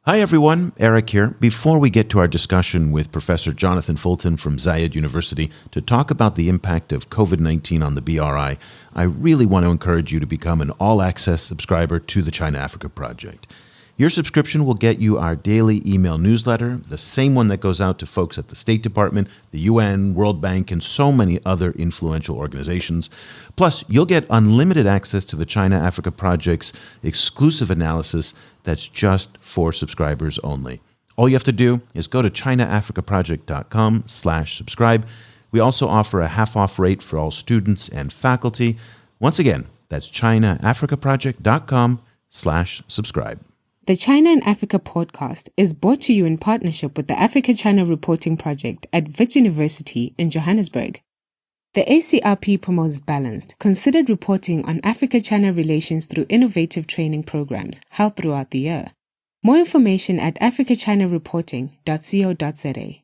Hi everyone, Eric here. Before we get to our discussion with Professor Jonathan Fulton from Zayed University to talk about the impact of COVID-19 on the BRI, I really want to encourage you to become an all-access subscriber to the China-Africa Project. Your subscription will get you our daily email newsletter, the same one that goes out to folks at the State Department, the UN, World Bank, and so many other influential organizations. Plus, you'll get unlimited access to the China-Africa Project's exclusive analysis that's just for subscribers only. All you have to do is go to chinaafricaproject.com/subscribe. We also offer a half-off rate for all students and faculty. Once again, that's chinaafricaproject.com/subscribe. The China and Africa podcast is brought to you in partnership with the Africa-China Reporting Project at Wits University in Johannesburg. The ACRP promotes balanced, considered reporting on Africa-China relations through innovative training programs held throughout the year. More information at africachinareporting.co.za.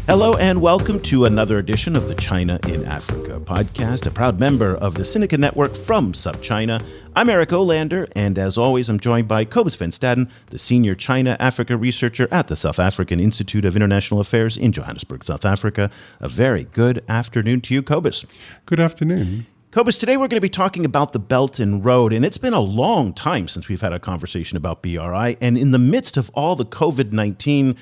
Hello and welcome to another edition of the China in Africa podcast, a proud member of the Sinica Network from SupChina. I'm Eric Olander, and as always, I'm joined by Cobus van Staden, the senior China-Africa researcher at the South African Institute of International Affairs in Johannesburg, South Africa. A very good afternoon to you, Cobus. Good afternoon. Cobus, today we're going to be talking about the Belt and Road, and it's been a long time since we've had a conversation about BRI, and in the midst of all the COVID-19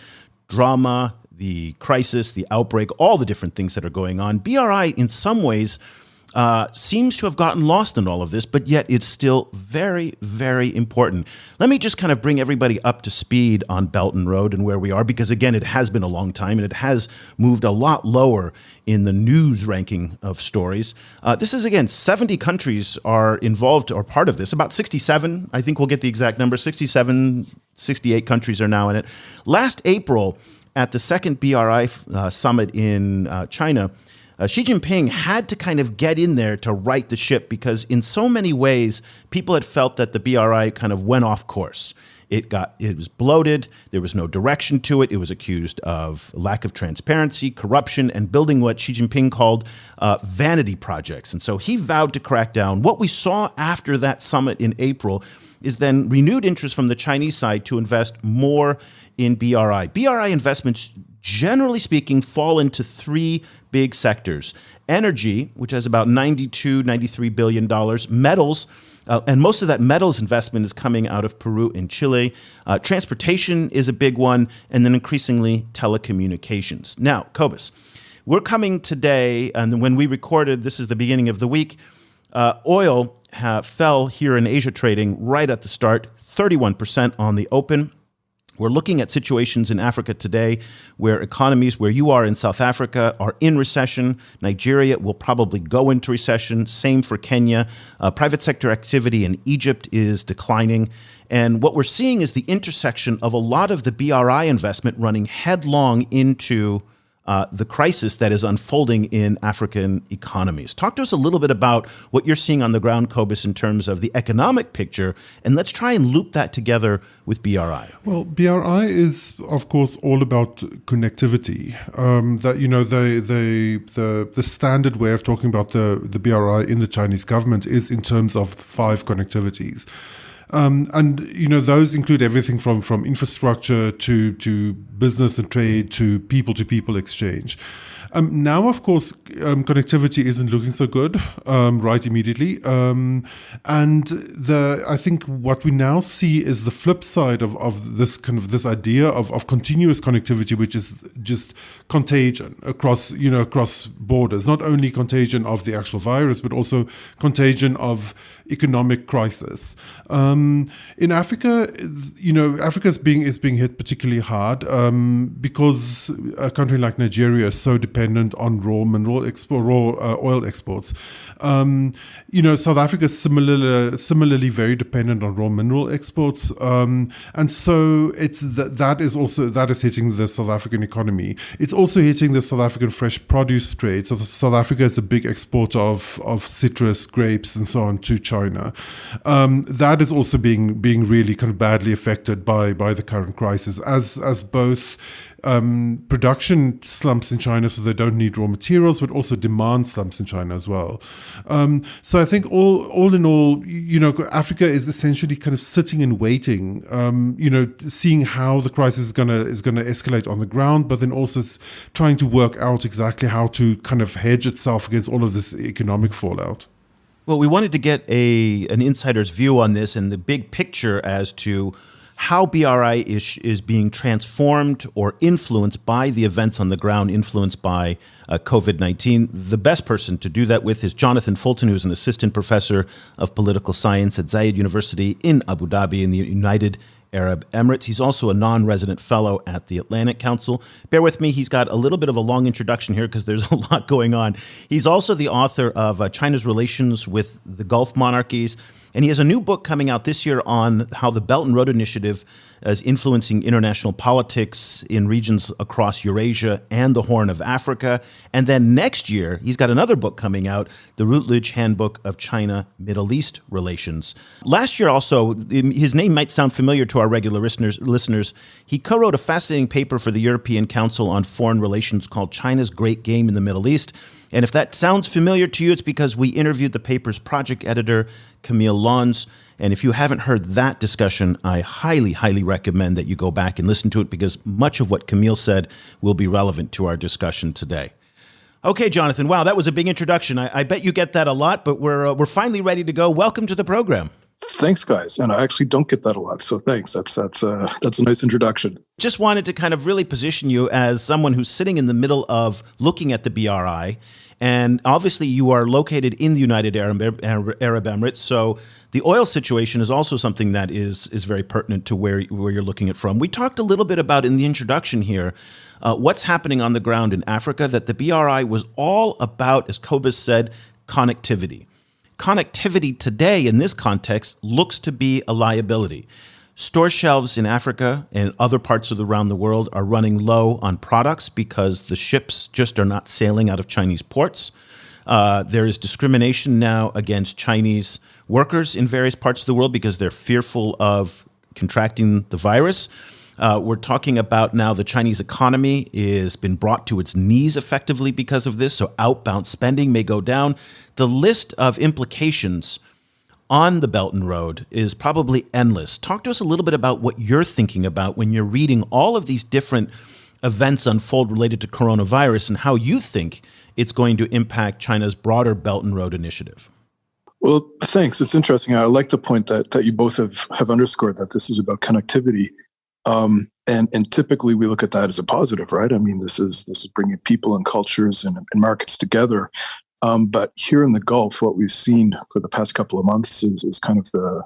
drama, the crisis, the outbreak, all the different things that are going on, BRI in some ways seems to have gotten lost in all of this, but yet it's still very, very important. Let me just kind of bring everybody up to speed on Belt and Road and where we are, because again, it has been a long time and it has moved a lot lower in the news ranking of stories. This is, again, 70 countries are involved or part of this, about 67, I think we'll get the exact number, 67, 68 countries are now in it. Last April, at the second BRI summit in China, Xi Jinping had to kind of get in there to right the ship because in so many ways, people had felt that the BRI kind of went off course. It was bloated. There was no direction to it. It was accused of lack of transparency, corruption, and building what Xi Jinping called vanity projects. And so he vowed to crack down. What we saw after that summit in April is then renewed interest from the Chinese side to invest more in BRI. BRI investments, generally speaking, fall into three big sectors. Energy, which has about $93 billion. Metals, and most of that metals investment is coming out of Peru and Chile. Transportation is a big one, and then increasingly telecommunications. Now, Cobus, we're coming today, and when we recorded, this is the beginning of the week, oil fell here in Asia trading right at the start, 31% on the open. We're looking at situations in Africa today where economies, where you are in South Africa, are in recession. Nigeria will probably go into recession. Same for Kenya. Private sector activity in Egypt is declining. And what we're seeing is the intersection of a lot of the BRI investment running headlong into the crisis that is unfolding in African economies. Talk to us a little bit about what you're seeing on the ground, Cobus, in terms of the economic picture, and let's try and loop that together with BRI. Well, BRI is, of course, all about connectivity. The standard way of talking about the BRI in the Chinese government is in terms of 5 connectivities. Those include everything from infrastructure to business and trade to people exchange. Now, of course, connectivity isn't looking so good right immediately. I think what we now see is the flip side of this idea of continuous connectivity, which is just contagion across borders, not only contagion of the actual virus, but also contagion of economic crisis. In Africa, Africa is being hit particularly hard because a country like Nigeria is so dependent on raw oil exports. South Africa is similarly very dependent on raw mineral exports, and so that is hitting the South African economy. It's also hitting the South African fresh produce trade. So South Africa is a big exporter of citrus, grapes, and so on to China. That is also being really kind of badly affected by the current crisis, as both production slumps in China, so they don't need raw materials, but also demand slumps in China as well. So I think all in all, Africa is essentially kind of sitting and waiting, seeing how the crisis is going to escalate on the ground, but then also trying to work out exactly how to kind of hedge itself against all of this economic fallout. Well, we wanted to get an insider's view on this and the big picture as to how BRI is being transformed or influenced by the events on the ground, influenced by COVID-19. The best person to do that with is Jonathan Fulton, who's an assistant professor of political science at Zayed University in Abu Dhabi in the United Arab Emirates. He's also a non-resident fellow at the Atlantic Council. Bear with me, he's got a little bit of a long introduction here because there's a lot going on. He's also the author of China's relations with the Gulf monarchies, and he has a new book coming out this year on how the Belt and Road Initiative is influencing international politics in regions across Eurasia and the Horn of Africa. And then next year, he's got another book coming out, the Routledge Handbook of China-Middle East Relations. Last year also, his name might sound familiar to our regular listeners. He co-wrote a fascinating paper for the European Council on Foreign Relations called China's Great Game in the Middle East. And if that sounds familiar to you, it's because we interviewed the paper's project editor, Camille Lons. And if you haven't heard that discussion, I highly, highly recommend that you go back and listen to it because much of what Camille said will be relevant to our discussion today. Okay, Jonathan, wow, that was a big introduction. I bet you get that a lot, but we're finally ready to go. Welcome to the program. Thanks, guys. And I actually don't get that a lot, so thanks. That's a nice introduction. Just wanted to kind of really position you as someone who's sitting in the middle of looking at the BRI. And obviously, you are located in the United Arab Emirates, so the oil situation is also something that is very pertinent to where you're looking at from. We talked a little bit about in the introduction here what's happening on the ground in Africa, that the BRI was all about, as Cobus said, connectivity. Connectivity today in this context looks to be a liability. Store shelves in Africa and other parts of around the world are running low on products because the ships just are not sailing out of Chinese ports. There is discrimination now against Chinese workers in various parts of the world because they're fearful of contracting the virus. We're talking about now the Chinese economy has been brought to its knees effectively because of this, so outbound spending may go down. The list of implications on the Belt and Road is probably endless. Talk to us a little bit about what you're thinking about when you're reading all of these different events unfold related to coronavirus and how you think it's going to impact China's broader Belt and Road initiative. Well, thanks. It's interesting. I like the point that you both have underscored that this is about connectivity. And typically we look at that as a positive, right? I mean, this is bringing people and cultures and markets together. But here in the Gulf, what we've seen for the past couple of months is kind of the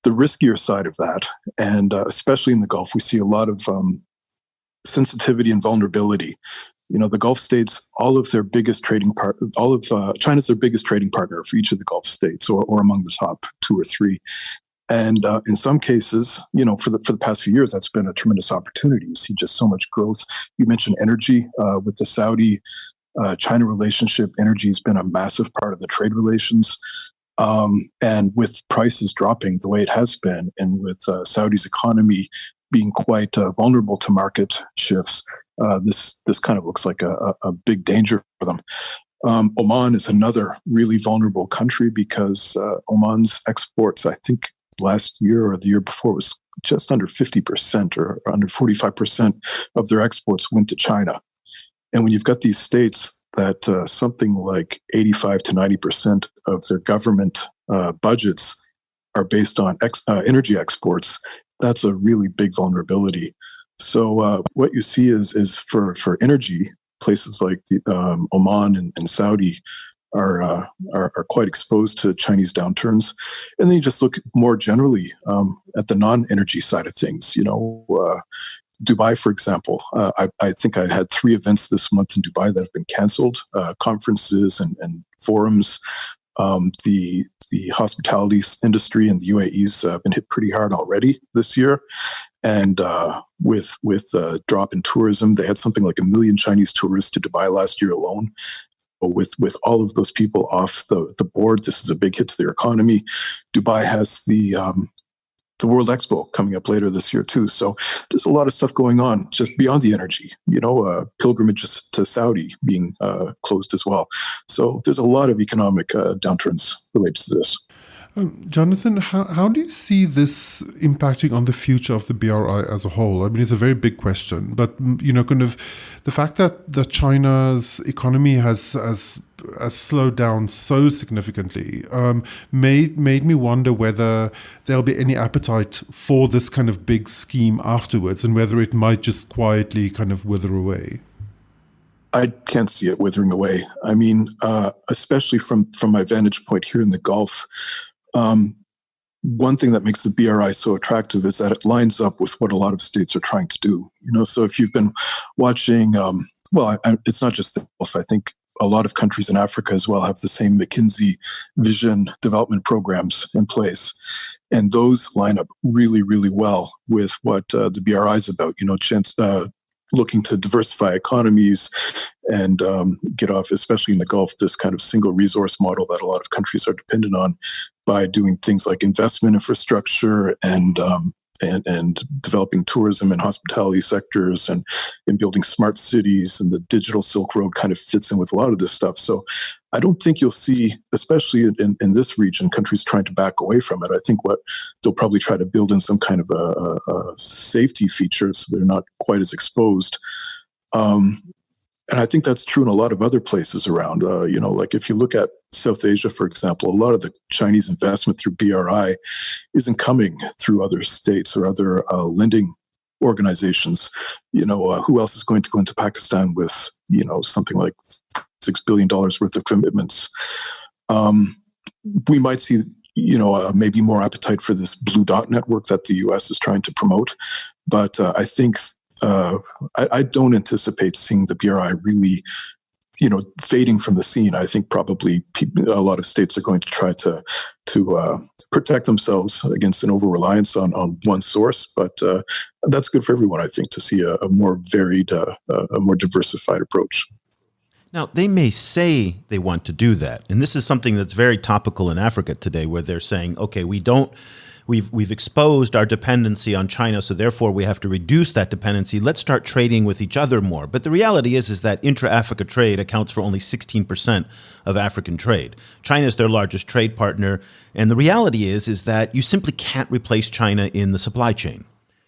riskier side of that. And especially in the Gulf, we see a lot of sensitivity and vulnerability. The Gulf states, China's their biggest trading partner for each of the Gulf states, or among the top 2 or 3. And in some cases, for the past few years, that's been a tremendous opportunity. You see just so much growth. You mentioned energy with the Saudi China relationship. Energy has been a massive part of the trade relations. And with prices dropping the way it has been, and with Saudi's economy being quite vulnerable to market shifts, this kind of looks like a big danger for them. Oman is another really vulnerable country because Oman's exports, I think last year or the year before, was just under 50% or under 45% of their exports went to China. And when you've got these states that something like 85 to 90% of their government budgets are based on energy exports, that's a really big vulnerability. So what you see is for energy, places like Oman and Saudi are quite exposed to Chinese downturns. And then you just look more generally at the non-energy side of things. Dubai, for example, I think I had 3 events this month in Dubai that have been canceled, conferences and forums. The hospitality industry in the UAE's been hit pretty hard already this year. And with the drop in tourism, they had something like 1 million Chinese tourists to Dubai last year alone. With all of those people off the board, this is a big hit to their economy. Dubai has the the World Expo coming up later this year too. So there's a lot of stuff going on just beyond the energy, pilgrimages to Saudi being closed as well. So there's a lot of economic downturns related to this. Jonathan, how do you see this impacting on the future of the BRI as a whole? I mean, it's a very big question, but kind of the fact that China's economy has slowed down so significantly made me wonder whether there'll be any appetite for this kind of big scheme afterwards, and whether it might just quietly kind of wither away. I can't see it withering away. I mean, especially from my vantage point here in the Gulf. One thing that makes the BRI so attractive is that it lines up with what a lot of states are trying to do. So if you've been watching, it's not just the Gulf. I think a lot of countries in Africa as well have the same McKinsey vision development programs in place. And those line up really, really well with what the BRI is about, looking to diversify economies and get off, especially in the Gulf, this kind of single resource model that a lot of countries are dependent on by doing things like investment infrastructure and developing tourism and hospitality sectors and building smart cities, and the digital Silk Road kind of fits in with a lot of this stuff. So I don't think you'll see, especially in this region, countries trying to back away from it. I think what they'll probably try to build in some kind of a safety feature so they're not quite as exposed. And I think that's true in a lot of other places around. Like if you look at South Asia, for example, a lot of the Chinese investment through BRI isn't coming through other states or other lending organizations. Who else is going to go into Pakistan with, something like $6 billion worth of commitments? We might see, maybe more appetite for this Blue Dot network that the US is trying to promote. But I think I don't anticipate seeing the BRI really, fading from the scene. I think probably a lot of states are going to try to protect themselves against an over-reliance on one source. But that's good for everyone, I think, to see a more varied, a more diversified approach. Now, they may say they want to do that. And this is something that's very topical in Africa today, where they're saying, okay, we've exposed our dependency on China, so therefore we have to reduce that dependency. Let's start trading with each other more. But the reality is that intra-Africa trade accounts for only 16% of African trade. China is their largest trade partner. And the reality is that you simply can't replace China in the supply chain.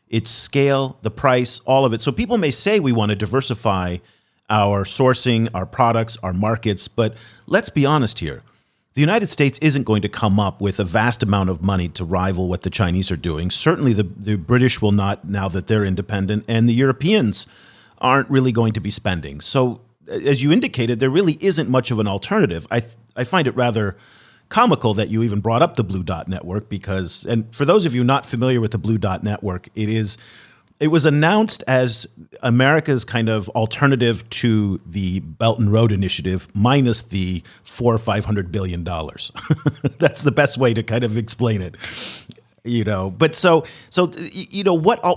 Its scale, the price, all of it. So people may say we want to diversify our sourcing, our products, our markets, but let's be honest here. The United States isn't going to come up with a vast amount of money to rival what the Chinese are doing. Certainly the British will not, now that they're independent, and the Europeans aren't really going to be spending. So as you indicated, there really isn't much of an alternative. I find it rather comical that you even brought up the Blue Dot Network because, and for those of you not familiar with the Blue Dot Network, it was announced as America's kind of alternative to the Belt and Road Initiative, minus the $400 or $500 billion. That's the best way to kind of explain it, But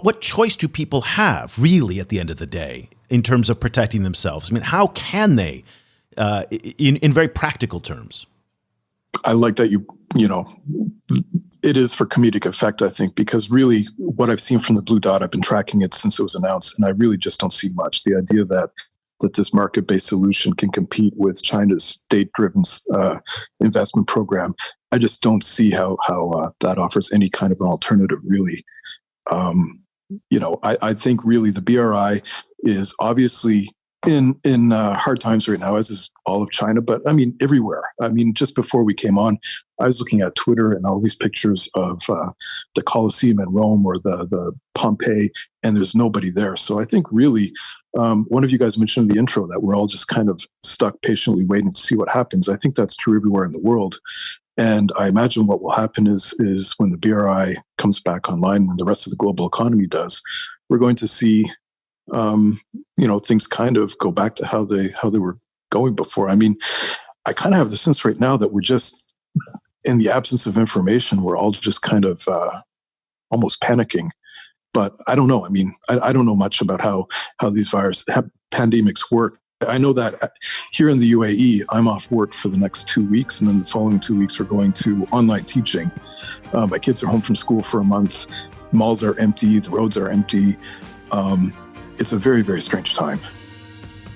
what choice do people have really at the end of the day in terms of protecting themselves? I mean, how can they, in very practical terms? I like that it is for comedic effect, I think, because really what I've seen from the Blue Dot, I've been tracking it since it was announced, and I really just don't see much. The idea that this market-based solution can compete with China's state-driven investment program, I just don't see how that offers any kind of an alternative, really. I think really the BRI is obviously in hard times right now, as is all of China, but I mean, everywhere. I mean, just before we came on, I was looking at Twitter and all these pictures of the Colosseum in Rome or the Pompeii, and there's nobody there. So I think really, one of you guys mentioned in the intro that we're all just kind of stuck patiently waiting to see what happens. I think that's true everywhere in the world. And I imagine what will happen is when the BRI comes back online and the rest of the global economy does, we're going to see things kind of go back to how they were going before. I mean, I kind of have the sense right now that we're just, in the absence of information, we're all just kind of almost panicking. But I don't know. I mean, I don't know much about how these pandemics work. I know that here in the UAE, I'm off work for the next 2 weeks, and then the following 2 weeks we're going to online teaching. My kids are home from school for a month. Malls are empty. The roads are empty. It's a very, very strange time.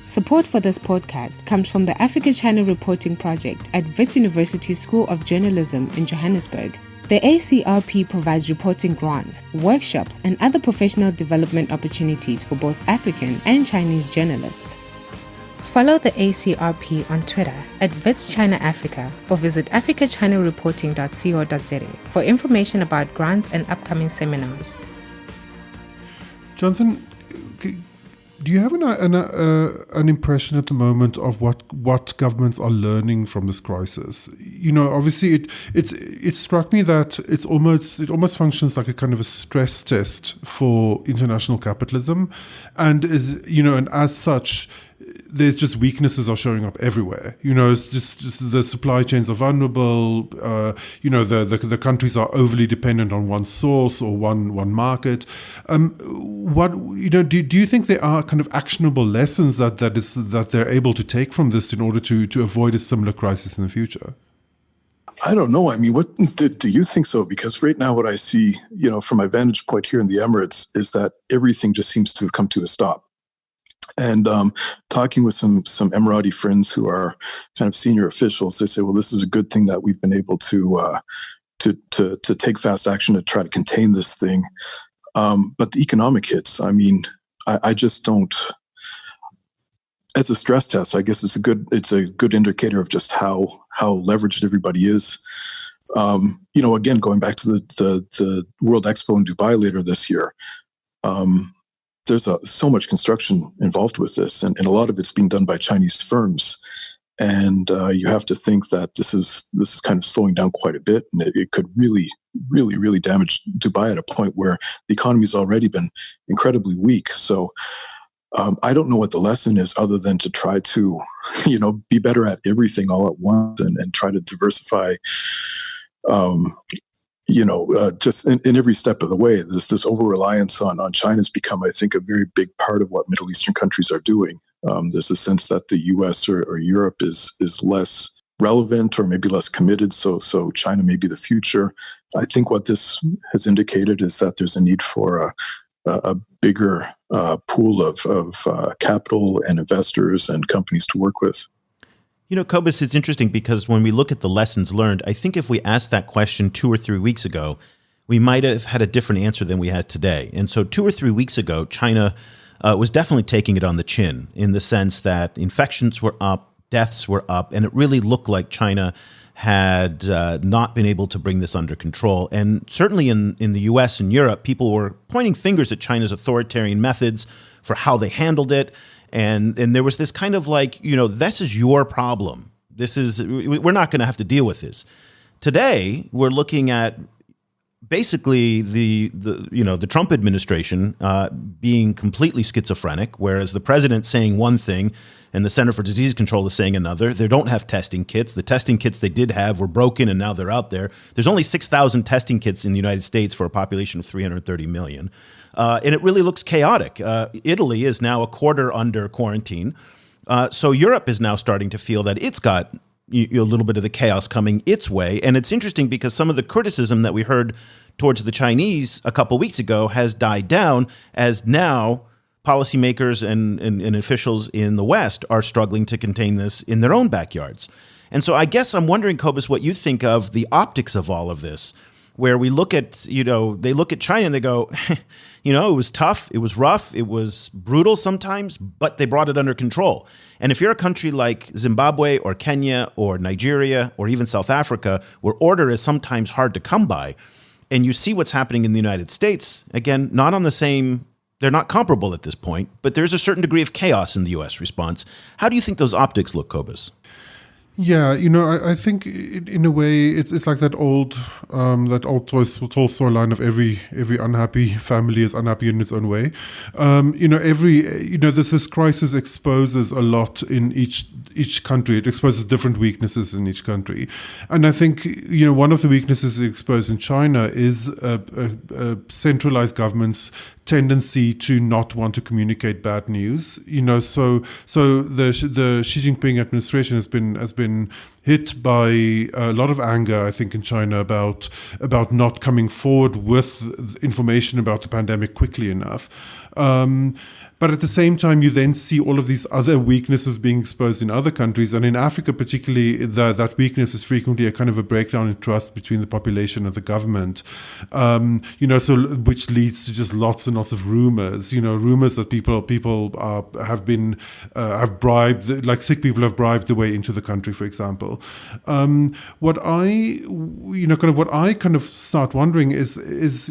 Support for this podcast comes from the Africa-China Reporting Project at Wits University School of Journalism in Johannesburg. The ACRP provides reporting grants, workshops, and other professional development opportunities for both African and Chinese journalists. Follow the ACRP on Twitter at Wits China Africa or visit africachinareporting.co.za for information about grants and upcoming seminars. Jonathan, do you have an impression at the moment of what governments are learning from this crisis? Obviously, it struck me that it almost functions like a kind of a stress test for international capitalism, and and as such, there's just weaknesses are showing up everywhere. It's just the supply chains are vulnerable. The countries are overly dependent on one source or one market. Do you think there are kind of actionable lessons that they're able to take from this in order to avoid a similar crisis in the future? I don't know. I mean, what do you think so? Because right now what I see, from my vantage point here in the Emirates is that everything just seems to have come to a stop. And talking with some Emirati friends who are kind of senior officials, they say, well, this is a good thing that we've been able to take fast action to try to contain this thing. But the economic hits, I mean, I just don't. As a stress test, I guess it's a good indicator of just how leveraged everybody is. Again, going back to the World Expo in Dubai later this year. There's so much construction involved with this, and a lot of it's being done by Chinese firms. And you have to think that this is kind of slowing down quite a bit, and it could really, really, really damage Dubai at a point where the economy's already been incredibly weak. So I don't know what the lesson is, other than to try to, be better at everything all at once and try to diversify. Just in every step of the way, this over-reliance on China has become, I think, a very big part of what Middle Eastern countries are doing. There's a sense that the U.S. or Europe is less relevant or maybe less committed, so China may be the future. I think what this has indicated is that there's a need for a bigger pool of capital and investors and companies to work with. Cobus, it's interesting because when we look at the lessons learned, I think if we asked that question 2 or 3 weeks ago, we might have had a different answer than we had today. And so 2 or 3 weeks ago, China was definitely taking it on the chin, in the sense that infections were up, deaths were up, and it really looked like China had not been able to bring this under control. And certainly in the US and Europe, people were pointing fingers at China's authoritarian methods for how they handled it. And there was this kind of like, this is your problem. We're not going to have to deal with this. Today, we're looking at basically the Trump administration being completely schizophrenic, whereas the president's saying one thing and the Center for Disease Control is saying another. They don't have testing kits. The testing kits they did have were broken, and now they're out there. There's only 6,000 testing kits in the United States for a population of 330 million. And it really looks chaotic. Italy is now a quarter under quarantine. So Europe is now starting to feel that it's got a little bit of the chaos coming its way. And it's interesting because some of the criticism that we heard towards the Chinese a couple weeks ago has died down, as now policymakers and officials in the West are struggling to contain this in their own backyards. And so I guess I'm wondering, Cobus, what you think of the optics of all of this, where we look at, they look at China and they go, it was tough, it was rough, it was brutal sometimes, but they brought it under control. And if you're a country like Zimbabwe or Kenya or Nigeria or even South Africa, where order is sometimes hard to come by, and you see what's happening in the United States, again, not on the same, they're not comparable at this point, but there's a certain degree of chaos in the U.S. response. How do you think those optics look, Cobus? Yeah, I think in a way it's like that old Tolstoy line of every unhappy family is unhappy in its own way. This crisis exposes a lot in each country. It exposes different weaknesses in each country, and I think one of the weaknesses exposed in China is a centralized government's tendency to not want to communicate bad news. So the Xi Jinping administration has been hit by a lot of anger, I think, in China about not coming forward with information about the pandemic quickly enough. But at the same time, you then see all of these other weaknesses being exposed in other countries. And in Africa, particularly, that weakness is frequently a kind of a breakdown in trust between the population and the government. Which leads to just lots and lots of rumors, rumors that people have bribed, like sick people have bribed their way into the country, for example. What I start wondering is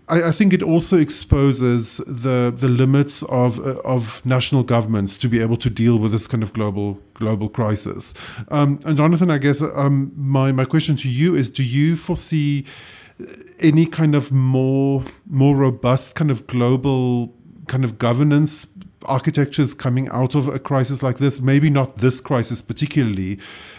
I think it also exposes the limits of national governments to be able to deal with this kind of global crisis. And Jonathan, I guess my question to you is: do you foresee any kind of more robust kind of global kind of governance architectures coming out of a crisis like this? Maybe not this crisis particularly,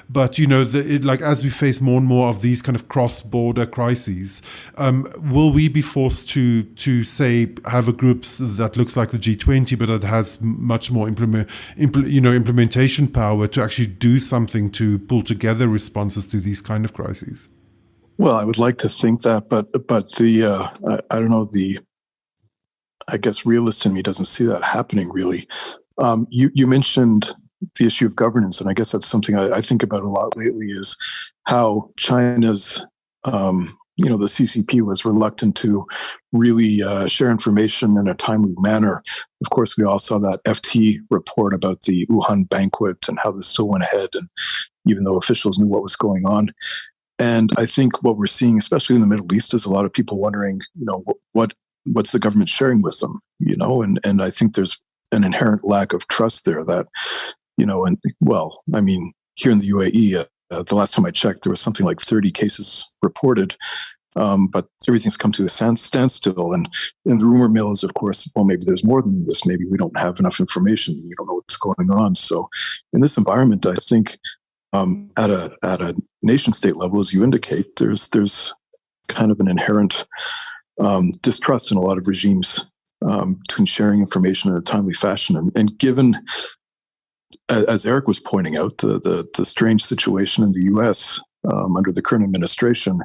but as we face more and more of these kind of cross-border crises, will we be forced to say have a group that looks like the G20, but that has much more implementation power to actually do something to pull together responses to these kind of crises? Well, I would like to think that, but the I don't know, I guess realist in me doesn't see that happening really. You mentioned the issue of governance, and I guess that's something I think about a lot lately, is how China's, the CCP was reluctant to really share information in a timely manner. Of course, we all saw that FT report about the Wuhan banquet and how this still went ahead, and even though officials knew what was going on. And I think what we're seeing, especially in the Middle East, is a lot of people wondering, what's the government sharing with them, and I think there's an inherent lack of trust there that, here in the UAE, the last time I checked, there was something like 30 cases reported, but everything's come to a standstill. And the rumor mill is, of course, well, maybe there's more than this. Maybe we don't have enough information. We don't know what's going on. So in this environment, I think at a nation state level, as you indicate, there's kind of an inherent distrust in a lot of regimes between sharing information in a timely fashion. And given, as Eric was pointing out, the strange situation in the U.S. Under the current administration,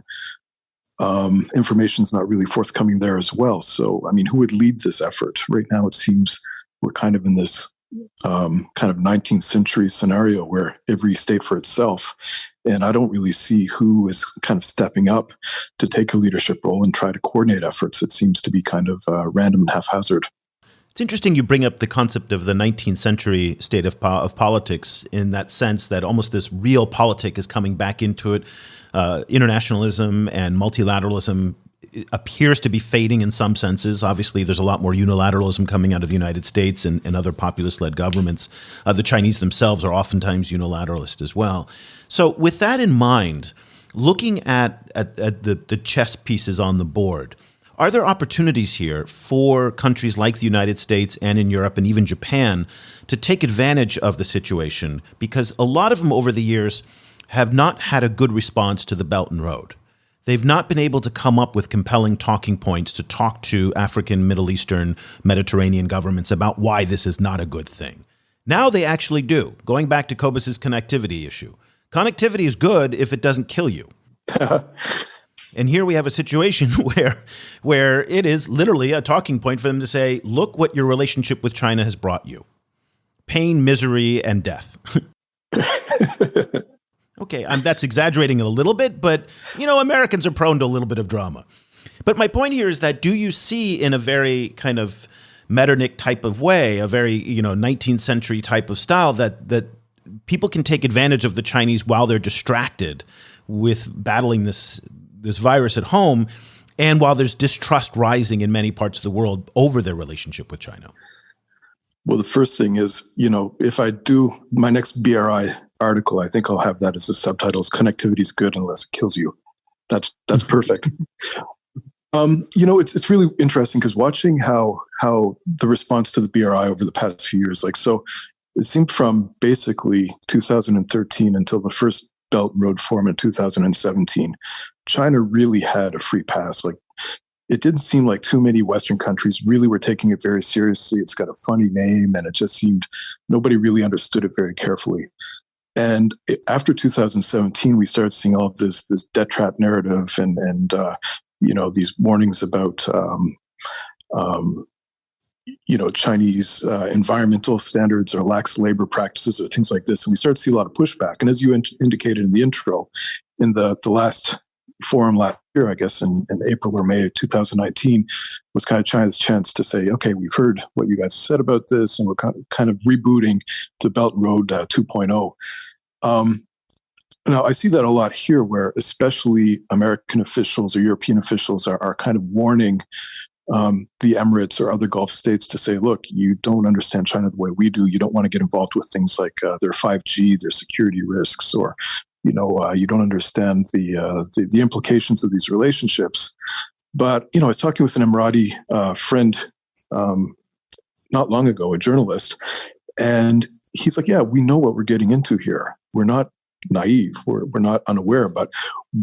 information is not really forthcoming there as well. So, who would lead this effort? Right now, it seems we're kind of in this kind of 19th century scenario where every state for itself. And I don't really see who is kind of stepping up to take a leadership role and try to coordinate efforts. It seems to be kind of random and haphazard. It's interesting you bring up the concept of the 19th century state of politics, in that sense that almost this real politic is coming back into it. Internationalism and multilateralism appears to be fading in some senses. Obviously, there's a lot more unilateralism coming out of the United States and other populist-led governments. The Chinese themselves are oftentimes unilateralist as well. So with that in mind, looking at the chess pieces on the board, are there opportunities here for countries like the United States and in Europe and even Japan to take advantage of the situation? Because a lot of them over the years have not had a good response to the Belt and Road. They've not been able to come up with compelling talking points to talk to African, Middle Eastern, Mediterranean governments about why this is not a good thing. Now they actually do. Going back to Cobus's connectivity issue. Connectivity is good if it doesn't kill you. And here we have a situation where it is literally a talking point for them to say, look what your relationship with China has brought you. Pain, misery, and death. Okay, that's exaggerating it a little bit, but, Americans are prone to a little bit of drama. But my point here is that do you see in a very kind of Metternich type of way, a very, 19th century type of style, that people can take advantage of the Chinese while they're distracted with battling this virus at home, and while there's distrust rising in many parts of the world over their relationship with China? Well, the first thing is, if I do my next BRI article. I think I'll have that as the subtitles. Connectivity is good unless it kills you. That's perfect. It's really interesting because watching how the response to the BRI over the past few years, so it seemed from basically 2013 until the first Belt and Road Forum in 2017, China really had a free pass. It didn't seem like too many Western countries really were taking it very seriously. It's got a funny name, and it just seemed nobody really understood it very carefully. And after 2017, we started seeing all of this debt trap narrative and these warnings about Chinese environmental standards or lax labor practices or things like this. And we started to see a lot of pushback. And as you indicated in the intro, in the last forum last year, I guess in April or May of 2019, was kind of China's chance to say, okay, we've heard what you guys said about this, and we're kind of rebooting to Belt and Road 2.0. Now, I see that a lot here, where especially American officials or European officials are kind of warning the Emirates or other Gulf states to say, look, you don't understand China the way we do. You don't want to get involved with things like their 5G, their security risks, or you don't understand the implications of these relationships. But I was talking with an Emirati friend not long ago, a journalist, and he's like, "Yeah, we know what we're getting into here. We're not naive. We're not unaware. But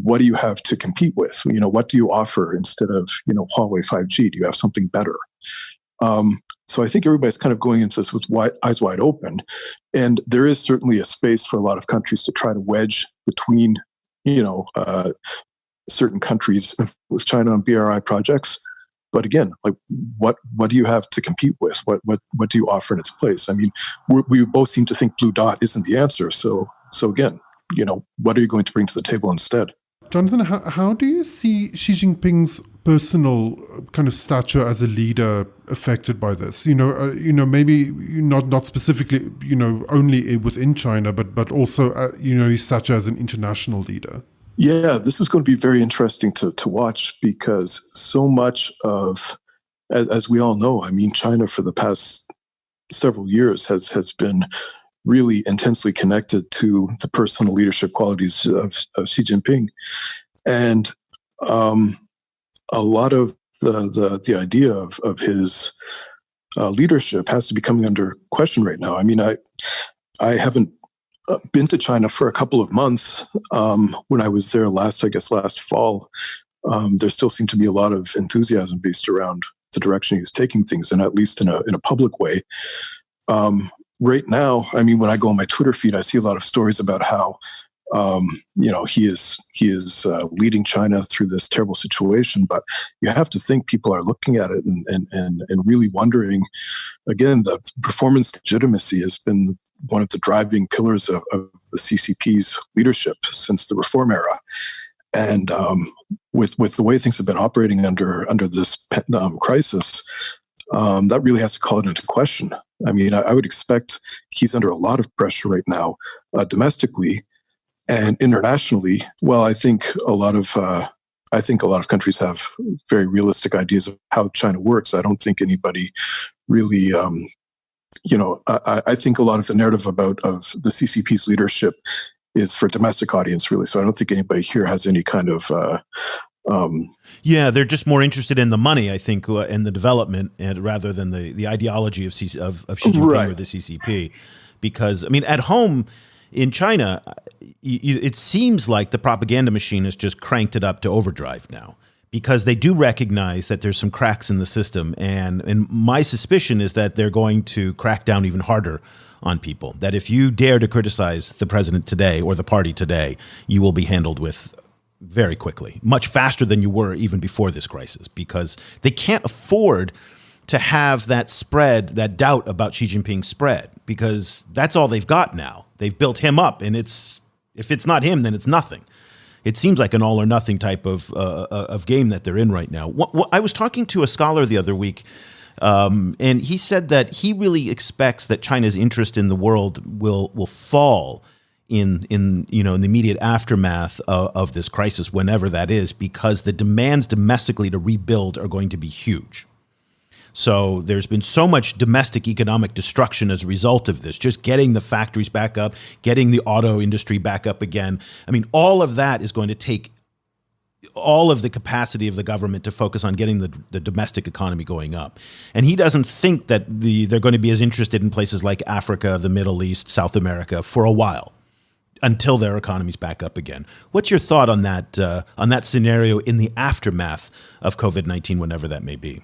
what do you have to compete with? What do you offer instead of Huawei 5G? Do you have something better?" So I think everybody's kind of going into this with eyes wide open, and there is certainly a space for a lot of countries to try to wedge between, certain countries with China on BRI projects. But again, what do you have to compete with? What do you offer in its place? I mean, we both seem to think Blue Dot isn't the answer. So again, what are you going to bring to the table instead? Jonathan, how do you see Xi Jinping's personal kind of stature as a leader affected by this? Maybe not specifically, only within China, but also, his stature as an international leader. Yeah, this is going to be very interesting to watch, because so much of, as we all know, I mean, China for the past several years has been really intensely connected to the personal leadership qualities of Xi Jinping. And a lot of the idea of his leadership has to be coming under question right now. I mean, I haven't been to China for a couple of months. When I was there last fall, there still seemed to be a lot of enthusiasm based around the direction he was taking things, and at least in a public way. Right now, I mean, when I go on my Twitter feed, I see a lot of stories about how, he is leading China through this terrible situation. But you have to think people are looking at it and really wondering. Again, the performance legitimacy has been one of the driving pillars of the CCP's leadership since the reform era. And with the way things have been operating under this crisis, that really has to call it into question. I mean, I would expect he's under a lot of pressure right now, domestically and internationally. Well, I think a lot of countries have very realistic ideas of how China works. I don't think anybody really, I think a lot of the narrative of the CCP's leadership is for domestic audience, really. So I don't think anybody here has any kind of they're just more interested in the money, I think, and the development, rather than the ideology of Xi Jinping, right, or the CCP. Because, I mean, at home in China, it seems like the propaganda machine has just cranked it up to overdrive now, because they do recognize that there's some cracks in the system. And my suspicion is that they're going to crack down even harder on people, that if you dare to criticize the president today or the party today, you will be handled with very quickly, much faster than you were even before this crisis, because they can't afford to have that spread, that doubt about Xi Jinping's spread, because that's all they've got now. They've built him up, and if it's not him, then it's nothing. It seems like an all or nothing type of game that they're in right now. I was talking to a scholar the other week, and he said that he really expects that China's interest in the world will fall in the immediate aftermath of this crisis, whenever that is, because the demands domestically to rebuild are going to be huge. So there's been so much domestic economic destruction as a result of this, just getting the factories back up, getting the auto industry back up again. I mean, all of that is going to take all of the capacity of the government to focus on getting the domestic economy going up. And he doesn't think that they're going to be as interested in places like Africa, the Middle East, South America for a while, until their economy's back up again. What's your thought on that scenario in the aftermath of COVID-19, whenever that may be?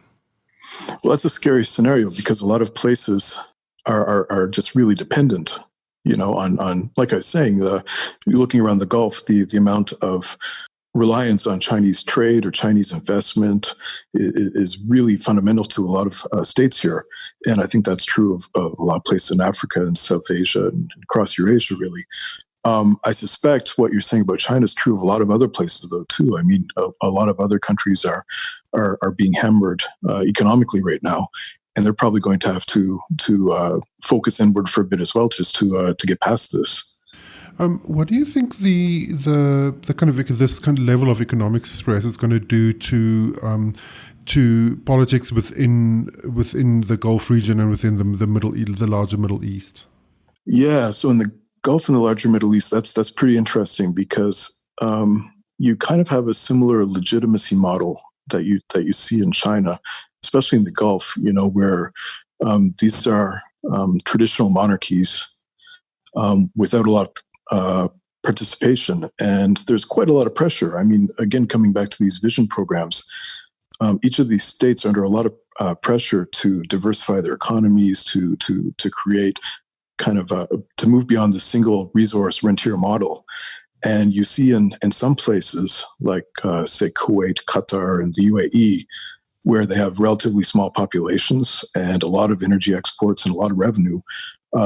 Well, that's a scary scenario because a lot of places are just really dependent, on like I was saying, looking around the Gulf, the amount of reliance on Chinese trade or Chinese investment is really fundamental to a lot of states here. And I think that's true of a lot of places in Africa and South Asia and across Eurasia, really. I suspect what you're saying about China is true of a lot of other places, though, too. I mean, a lot of other countries are being hammered economically right now, and they're probably going to have to focus inward for a bit as well, just to get past this. What do you think the kind of this kind of level of economic stress is going to do to politics within the Gulf region and within the larger Middle East? Yeah, so in the Gulf and the larger Middle East, that's pretty interesting because you kind of have a similar legitimacy model that you see in China, especially in the Gulf. Where these are traditional monarchies without a lot of participation, and there's quite a lot of pressure. I mean, again, coming back to these vision programs, each of these states are under a lot of pressure to diversify their economies, to create kind of to move beyond the single resource rentier model. And you see in some places like say Kuwait, Qatar, and the UAE, where they have relatively small populations and a lot of energy exports and a lot of revenue,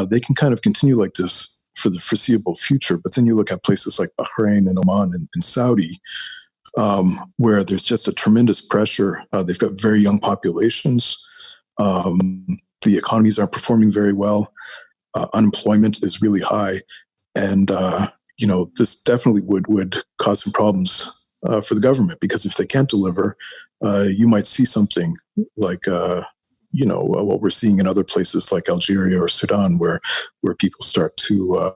they can kind of continue like this for the foreseeable future. But then you look at places like Bahrain and Oman and Saudi, where there's just a tremendous pressure. They've got very young populations. The economies aren't performing very well. Unemployment is really high. And, this definitely would cause some problems for the government, because if they can't deliver, you might see something like what we're seeing in other places like Algeria or Sudan, where people start to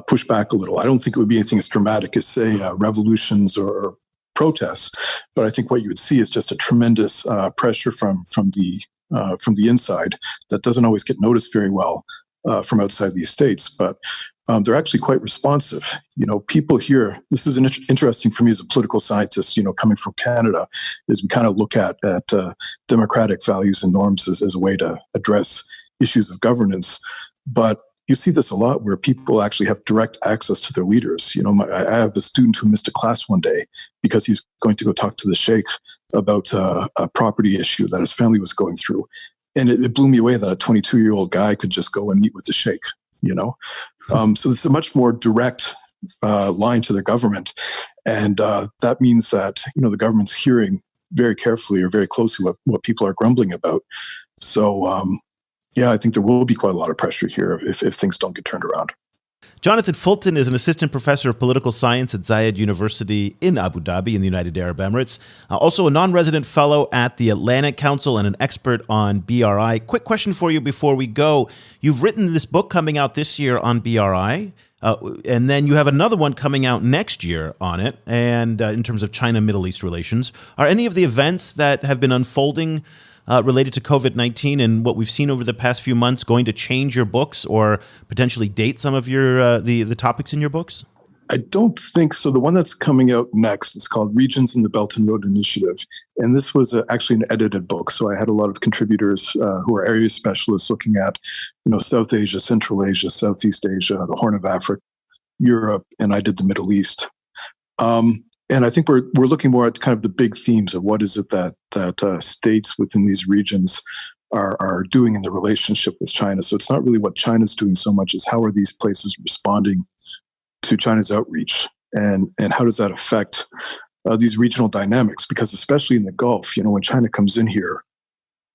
push back a little. I don't think it would be anything as dramatic as, say, revolutions or protests, but I think what you would see is just a tremendous pressure from the inside that doesn't always get noticed very well from outside these states, but they're actually quite responsive. People here, this is interesting for me as a political scientist, coming from Canada, is we kind of look at democratic values and norms as a way to address issues of governance. But you see this a lot where people actually have direct access to their leaders. I have a student who missed a class one day because he was going to go talk to the sheikh about a property issue that his family was going through. And it blew me away that a 22-year-old guy could just go and meet with the sheikh, So it's a much more direct line to their government. And that means that, the government's hearing very carefully or very closely what people are grumbling about. So, I think there will be quite a lot of pressure here if things don't get turned around. Jonathan Fulton is an assistant professor of political science at Zayed University in Abu Dhabi in the United Arab Emirates, also a non-resident fellow at the Atlantic Council and an expert on BRI. Quick question for you before we go. You've written this book coming out this year on BRI, and then you have another one coming out next year on it, and in terms of China-Middle East relations. Are any of the events that have been unfolding related to COVID-19 and what we've seen over the past few months going to change your books or potentially date some of your the topics in your books? I don't think so. The one that's coming out next is called Regions in the Belt and Road Initiative. And this was actually an edited book. So I had a lot of contributors who are area specialists looking at, South Asia, Central Asia, Southeast Asia, the Horn of Africa, Europe, and I did the Middle East. And I think we're looking more at kind of the big themes of what is it that states within these regions are doing in the relationship with China. So it's not really what China's doing so much as how are these places responding to China's outreach, and how does that affect these regional dynamics? Because especially in the Gulf, when China comes in here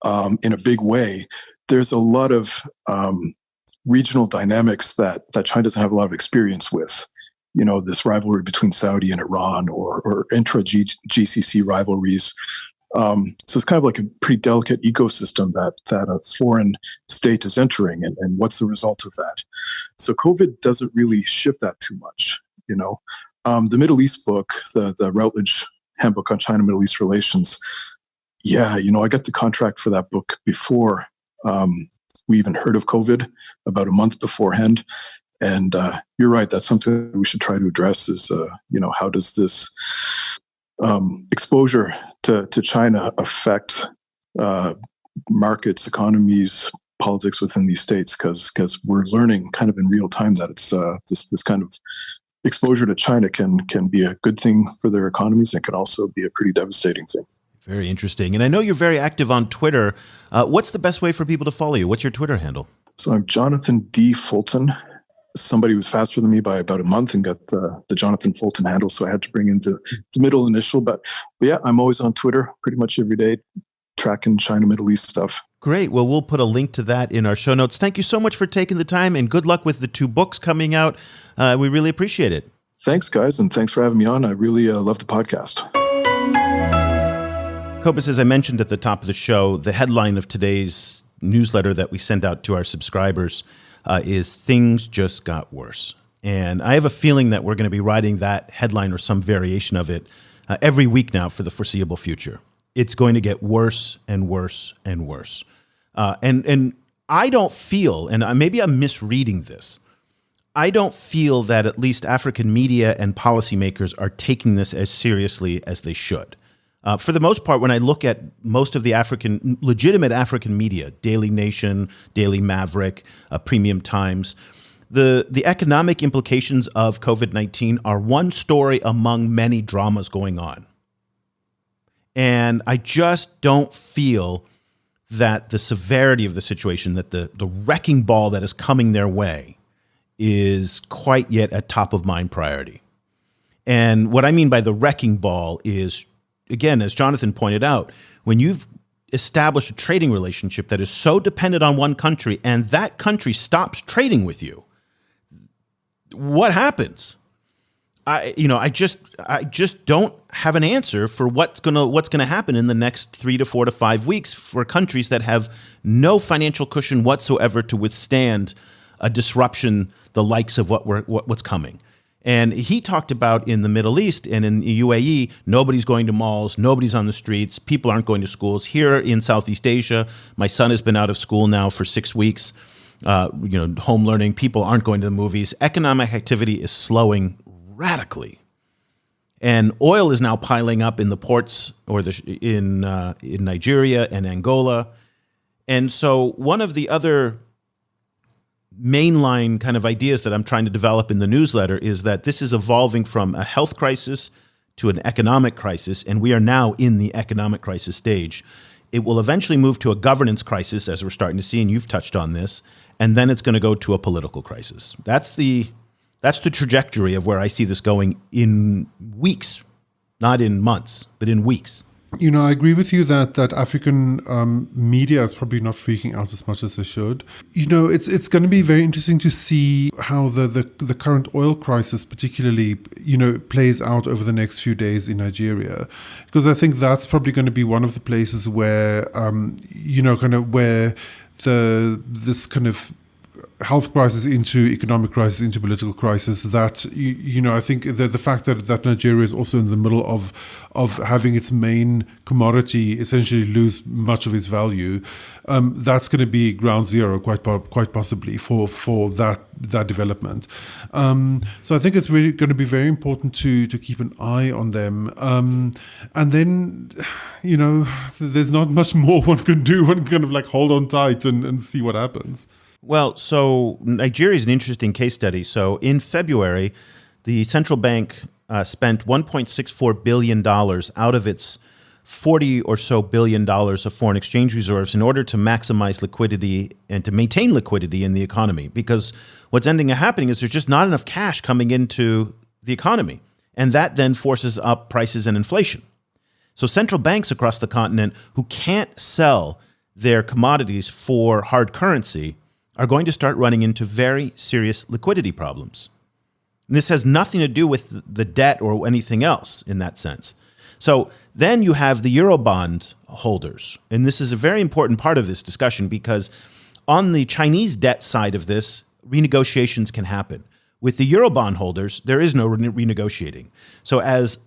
in a big way, there's a lot of regional dynamics that China doesn't have a lot of experience with. This rivalry between Saudi and Iran, or intra-GCC rivalries, So it's kind of like a pretty delicate ecosystem that a foreign state is entering, and what's the result of that. So COVID doesn't really shift that too much, you know. The Middle East book, the Routledge Handbook on China-Middle East Relations, yeah, you know, I got the contract for that book before we even heard of COVID, about a month beforehand. And you're right, that's something that we should try to address is, you know, how does this exposure to China affect markets, economies, politics within these states? Because we're learning kind of in real time that it's this kind of exposure to China can be a good thing for their economies and can also be a pretty devastating thing. Very interesting. And I know you're very active on Twitter. What's the best way for people to follow you? What's your Twitter handle? So I'm Jonathan D. Fulton. Somebody was faster than me by about a month and got the Jonathan Fulton handle, so I had to bring in the middle initial. But yeah, I'm always on Twitter pretty much every day, tracking China, Middle East stuff. Great. Well, we'll put a link to that in our show notes. Thank you so much for taking the time, and good luck with the 2 books coming out. We really appreciate it. Thanks, guys, and thanks for having me on. I really love the podcast. Cobus, as I mentioned at the top of the show, the headline of today's newsletter that we send out to our subscribers is Things Just Got Worse. And I have a feeling that we're going to be writing that headline or some variation of it every week now for the foreseeable future. It's going to get worse and worse and worse. And I don't feel, and maybe I'm misreading this, I don't feel that at least African media and policymakers are taking this as seriously as they should. For the most part, when I look at most of the legitimate African media, Daily Nation, Daily Maverick, Premium Times, the economic implications of COVID-19 are one story among many dramas going on. And I just don't feel that the severity of the situation, that the wrecking ball that is coming their way is quite yet a top of mind priority. And what I mean by the wrecking ball is, again, as Jonathan pointed out, when you've established a trading relationship that is so dependent on one country and that country stops trading with you, what happens? I just don't have an answer for what's gonna happen in the next 3 to 4 to 5 weeks for countries that have no financial cushion whatsoever to withstand a disruption the likes of what's coming. And he talked about in the Middle East and in the UAE, nobody's going to malls, nobody's on the streets, people aren't going to schools. Here in Southeast Asia, my son has been out of school now for 6 weeks, home learning, people aren't going to the movies. Economic activity is slowing radically. And oil is now piling up in the ports or in Nigeria and Angola. And so one of the other mainline kind of ideas that I'm trying to develop in the newsletter is that this is evolving from a health crisis to an economic crisis, and we are now in the economic crisis stage. It will eventually move to a governance crisis, as we're starting to see, and you've touched on this, and then it's going to go to a political crisis. That's the trajectory of where I see this going in weeks, not in months, but in weeks. You know, I agree with you that African media is probably not freaking out as much as they should. You know, it's going to be very interesting to see how the current oil crisis particularly, plays out over the next few days in Nigeria, because I think that's probably going to be one of the places where, where this kind of health crisis into economic crisis into political crisis, that I think the fact that Nigeria is also in the middle of having its main commodity essentially lose much of its value, that's going to be ground zero quite possibly for that development. So I think it's really going to be very important to keep an eye on them. And then there's not much more one can do. One can kind of hold on tight and see what happens. Well, so Nigeria is an interesting case study. So in February, the central bank spent $1.64 billion out of its $40 or so billion of foreign exchange reserves in order to maximize liquidity and to maintain liquidity in the economy. Because what's ending up happening is there's just not enough cash coming into the economy. And that then forces up prices and inflation. So central banks across the continent who can't sell their commodities for hard currency are going to start running into very serious liquidity problems. And this has nothing to do with the debt or anything else in that sense. So then you have the Eurobond holders. And this is a very important part of this discussion because on the Chinese debt side of this, renegotiations can happen. With the Eurobond holders, there is no renegotiating. So as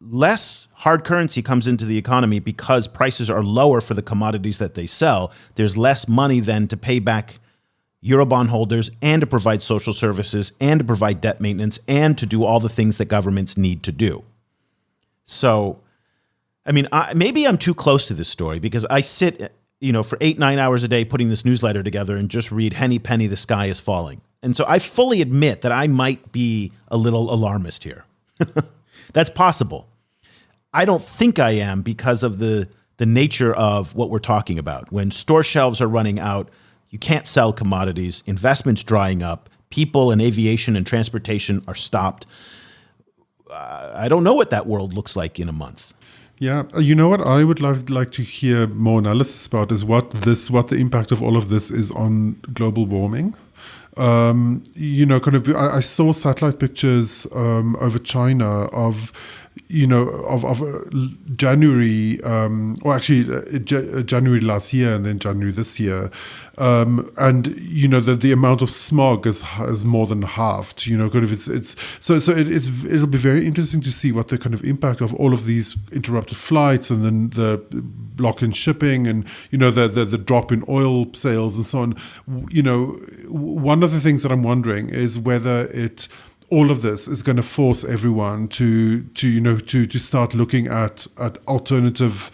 less hard currency comes into the economy because prices are lower for the commodities that they sell, there's less money then to pay back Eurobond holders and to provide social services and to provide debt maintenance and to do all the things that governments need to do. So, I mean, maybe I'm too close to this story because I sit, for 8-9 hours a day putting this newsletter together and just read Henny Penny, the sky is falling. And so I fully admit that I might be a little alarmist here. That's possible. I don't think I am because of the nature of what we're talking about. When store shelves are running out, you can't sell commodities, investments drying up, people in aviation and transportation are stopped. I don't know what that world looks like in a month. Yeah, you know what I would like to hear more analysis about is what the impact of all of this is on global warming. I saw satellite pictures over China of January, January last year and then January this year. The amount of smog has more than halved, it'll be very interesting to see what the kind of impact of all of these interrupted flights and then the block in shipping and, the drop in oil sales and so on. One of the things that I'm wondering is whether all of this is going to force everyone to start looking at alternative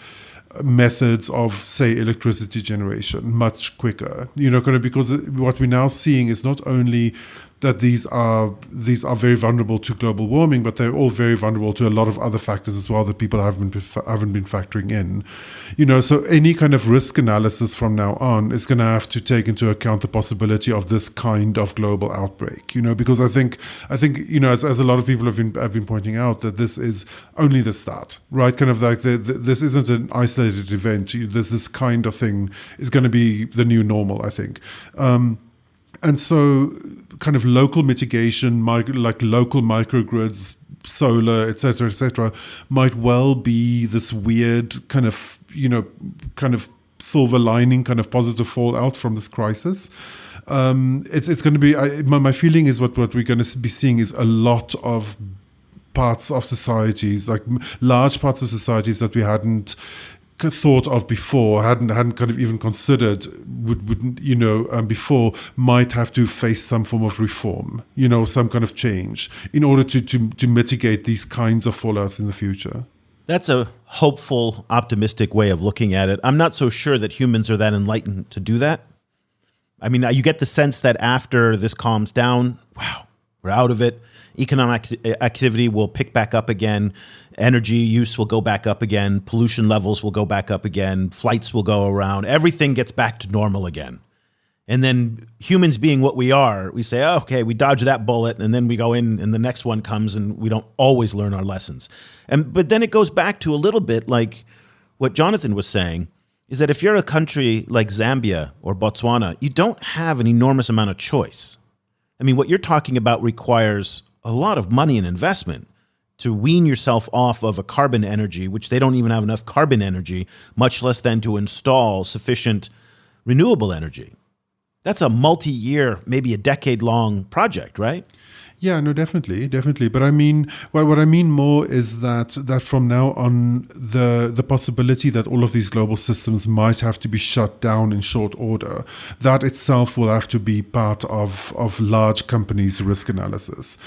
methods of, say, electricity generation much quicker. Because what we're now seeing is not only that these are very vulnerable to global warming, but they're all very vulnerable to a lot of other factors as well that people haven't been factoring in. So any kind of risk analysis from now on is going to have to take into account the possibility of this kind of global outbreak. Because I think as a lot of people have been pointing out, that this is only the start, right? Kind of like this isn't an isolated event. This kind of thing is going to be the new normal, I think. And so kind of local mitigation, like local microgrids, solar, et cetera, might well be this weird kind of silver lining, kind of positive fallout from this crisis. It's going to be, my feeling is what we're going to be seeing is a lot of parts of societies, like large parts of societies that we hadn't thought of before, hadn't kind of even considered before, might have to face some form of reform, some kind of change in order to mitigate these kinds of fallouts in the future. That's a hopeful, optimistic way of looking at it. I'm not so sure that humans are that enlightened to do that. I mean, you get the sense that after this calms down, wow, we're out of it. Economic activity will pick back up again. Energy use will go back up again. Pollution levels will go back up again. Flights will go around. Everything gets back to normal again. And then humans being what we are, we say, oh, okay, we dodged that bullet, and then we go in and the next one comes and we don't always learn our lessons. But then it goes back to a little bit like what Jonathan was saying, is that if you're a country like Zambia or Botswana, you don't have an enormous amount of choice. I mean, what you're talking about requires a lot of money and investment to wean yourself off of a carbon energy, which they don't even have enough carbon energy, much less than to install sufficient renewable energy. That's a multi-year, maybe a decade-long project, right? Yeah, no, definitely. But I mean, what I mean more is that from now on, the possibility that all of these global systems might have to be shut down in short order, that itself will have to be part of large companies' risk analysis.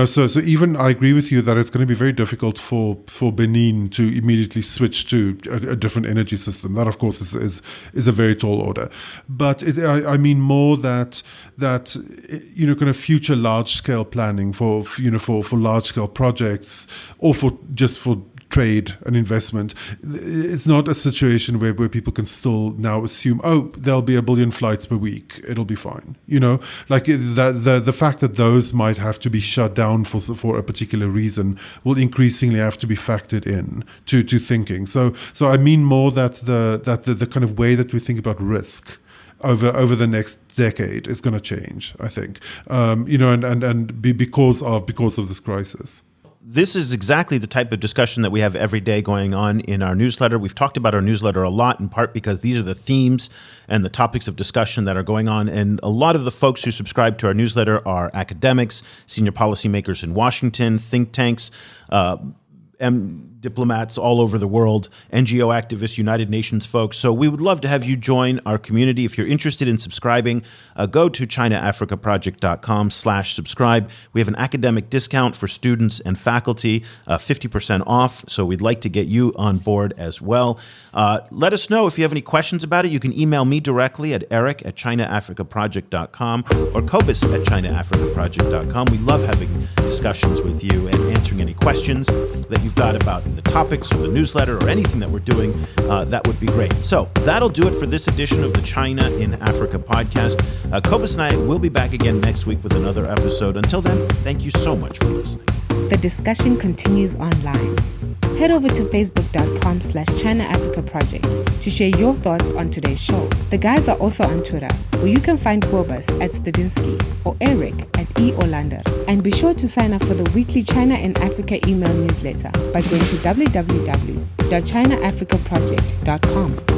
So even I agree with you that it's going to be very difficult for Benin to immediately switch to a different energy system. That, of course, is a very tall order. But I mean more that kind of future large-scale planning for large-scale projects or for trade and investment. It's not a situation where people can still now assume, oh, there'll be 1 billion flights per week, it'll be fine. Like the fact that those might have to be shut down for a particular reason will increasingly have to be factored in to thinking. So I mean more that the kind of way that we think about risk over the next decade is going to change, I think, because of this crisis. this is exactly the type of discussion that we have every day going on in our newsletter. We've talked about our newsletter a lot, in part because these are the themes and the topics of discussion that are going on. And a lot of the folks who subscribe to our newsletter are academics, senior policymakers in Washington, think tanks, diplomats all over the world, NGO activists, United Nations folks. So we would love to have you join our community. If you're interested in subscribing, go to ChinaAfricaProject.com/subscribe. We have an academic discount for students and faculty, 50% off. So we'd like to get you on board as well. Let us know if you have any questions about it. You can email me directly at eric@ChinaAfricaProject.com or Cobus@ChinaAfricaProject.com. We love having discussions with you and answering any questions that you've got about the topics or the newsletter or anything that we're doing. That would be great. So that'll do it for this edition of the China in Africa podcast. Cobus and I will be back again next week with another episode. Until then, thank you so much for listening. The discussion continues online. Head over to facebook.com/China Africa Project to share your thoughts on today's show. The guys are also on Twitter, where you can find Cobus @Studinsky or Eric @eOlander. And be sure to sign up for the weekly China and Africa email newsletter by going to www.ChinaAfricaProject.com.